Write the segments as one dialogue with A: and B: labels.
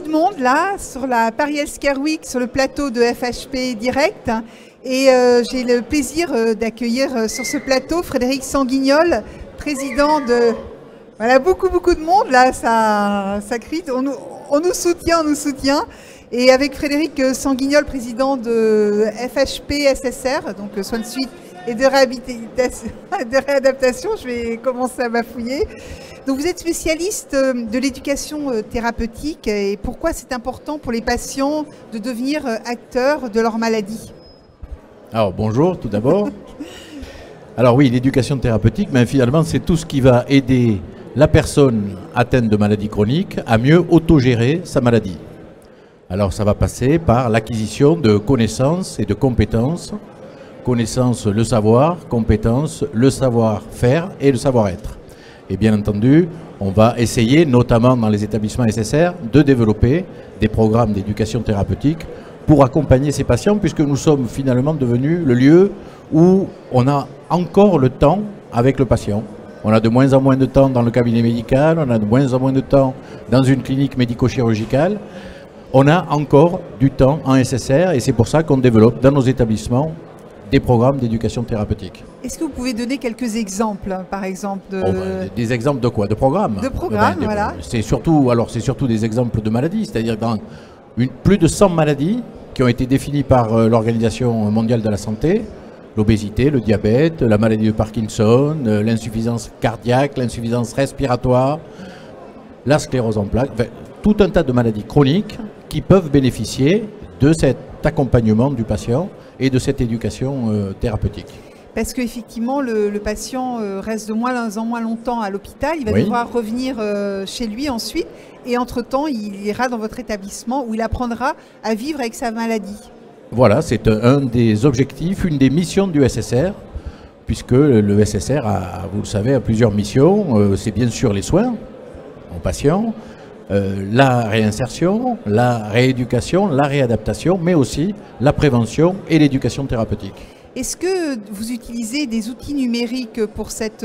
A: de monde là, sur la Paris Healthcare Week, sur le plateau de FHP Direct. Et j'ai le plaisir d'accueillir sur ce plateau Frédéric Sanguignol, président de... Voilà, beaucoup de monde là, ça crie, on nous soutient. Et avec Frédéric Sanguignol, président de FHP SSR, donc soins de suite et de réadaptation, je vais commencer à bafouiller. Donc vous êtes spécialiste de l'éducation thérapeutique, et pourquoi c'est important pour les patients de devenir acteurs de leur maladie?
B: Alors bonjour tout d'abord. Alors oui, l'éducation thérapeutique, mais finalement c'est tout ce qui va aider la personne atteinte de maladie chronique à mieux autogérer sa maladie. Alors ça va passer par l'acquisition de connaissances et de compétences. Connaissances, le savoir, compétences, le savoir-faire et le savoir-être. Et bien entendu, on va essayer, notamment dans les établissements SSR, de développer des programmes d'éducation thérapeutique pour accompagner ces patients, puisque nous sommes finalement devenus le lieu où on a encore le temps avec le patient. On a de moins en moins de temps dans le cabinet médical, on a de moins en moins de temps dans une clinique médico-chirurgicale. On a encore du temps en SSR et c'est pour ça qu'on développe dans nos établissements des programmes d'éducation thérapeutique.
A: Est-ce que vous pouvez donner quelques exemples, par exemple de...
B: Des exemples de quoi? De programmes?
A: De programmes, voilà.
B: C'est surtout des exemples de maladies, c'est-à-dire dans plus de 100 maladies qui ont été définies par l'Organisation mondiale de la santé, l'obésité, le diabète, la maladie de Parkinson, l'insuffisance cardiaque, l'insuffisance respiratoire, la sclérose en plaques, enfin, tout un tas de maladies chroniques qui peuvent bénéficier de cet accompagnement du patient et de cette éducation thérapeutique.
A: Parce qu'effectivement, le patient reste de moins en moins longtemps à l'hôpital, il va devoir revenir chez lui ensuite, et entre-temps, il ira dans votre établissement où il apprendra à vivre avec sa maladie. Voilà,
B: c'est un des objectifs, une des missions du SSR, puisque le SSR, vous le savez, a plusieurs missions. C'est bien sûr les soins aux patients, la réinsertion, la rééducation, la réadaptation, mais aussi la prévention et l'éducation thérapeutique.
A: Est-ce que vous utilisez des outils numériques pour cette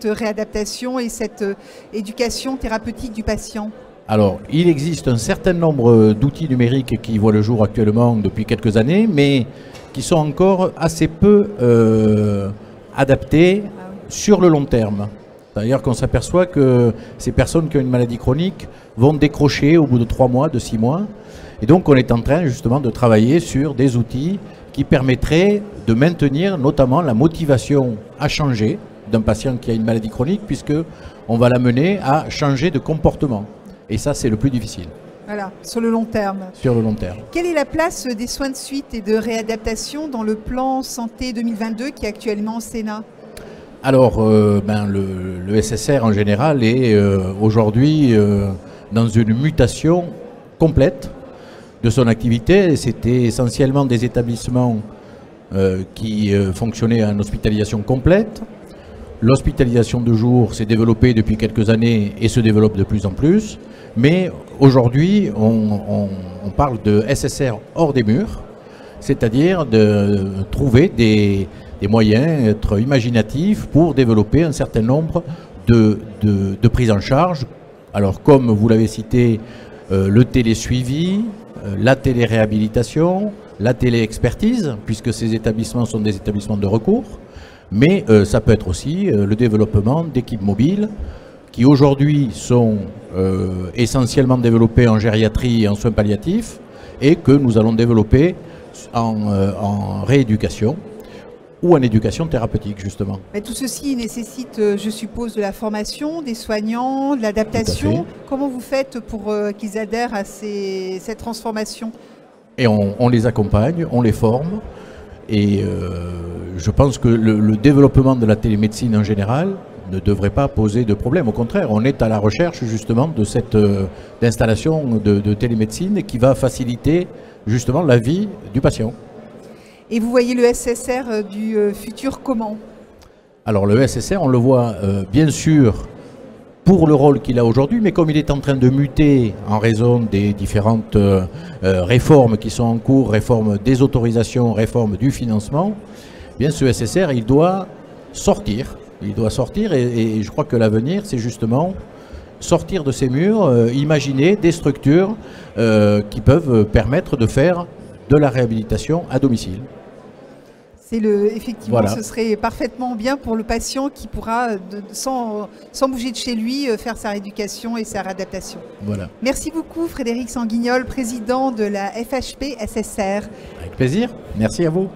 A: réadaptation et cette éducation thérapeutique du patient?
B: Alors, il existe un certain nombre d'outils numériques qui voient le jour actuellement depuis quelques années, mais qui sont encore assez peu adaptés sur le long terme. C'est-à-dire qu'on s'aperçoit que ces personnes qui ont une maladie chronique vont décrocher au bout de 3 mois, de 6 mois. Et donc on est en train justement de travailler sur des outils qui permettraient de maintenir notamment la motivation à changer d'un patient qui a une maladie chronique, puisque on va l'amener à changer de comportement. Et ça, c'est le plus difficile.
A: Voilà, sur le long terme.
B: Sur le long terme.
A: Quelle est la place des soins de suite et de réadaptation dans le plan Santé 2022 qui est actuellement au Sénat?
B: Alors, le SSR en général est aujourd'hui dans une mutation complète de son activité. C'était essentiellement des établissements qui fonctionnaient en hospitalisation complète. L'hospitalisation de jour s'est développée depuis quelques années et se développe de plus en plus. Mais aujourd'hui, on parle de SSR hors des murs, c'est-à-dire de trouver des moyens, être imaginatifs pour développer un certain nombre de prises en charge. Alors comme vous l'avez cité, le télésuivi, la téléréhabilitation, la téléexpertise, puisque ces établissements sont des établissements de recours, mais ça peut être aussi le développement d'équipes mobiles qui aujourd'hui sont essentiellement développées en gériatrie et en soins palliatifs et que nous allons développer en rééducation ou en éducation thérapeutique, justement.
A: Mais tout ceci nécessite, je suppose, de la formation des soignants, de l'adaptation. Comment vous faites pour qu'ils adhèrent à cette transformation?
B: Et on les accompagne, on les forme. Et je pense que le développement de la télémédecine en général ne devrait pas poser de problème. Au contraire, on est à la recherche justement de cette d'installation de télémédecine qui va faciliter justement la vie du patient.
A: Et vous voyez le SSR du futur comment?
B: Alors le SSR, on le voit bien sûr pour le rôle qu'il a aujourd'hui, mais comme il est en train de muter en raison des différentes réformes qui sont en cours, réforme des autorisations, réforme du financement, eh bien ce SSR, il doit sortir. Il doit sortir et je crois que l'avenir, c'est justement sortir de ces murs, imaginer des structures qui peuvent permettre de faire de la réhabilitation à domicile.
A: Effectivement,
B: voilà.
A: Ce serait parfaitement bien pour le patient qui pourra, sans bouger de chez lui, faire sa rééducation et sa réadaptation.
B: Voilà.
A: Merci beaucoup Frédéric Sanguignol, président de la FHP SSR.
B: Avec plaisir, merci à vous.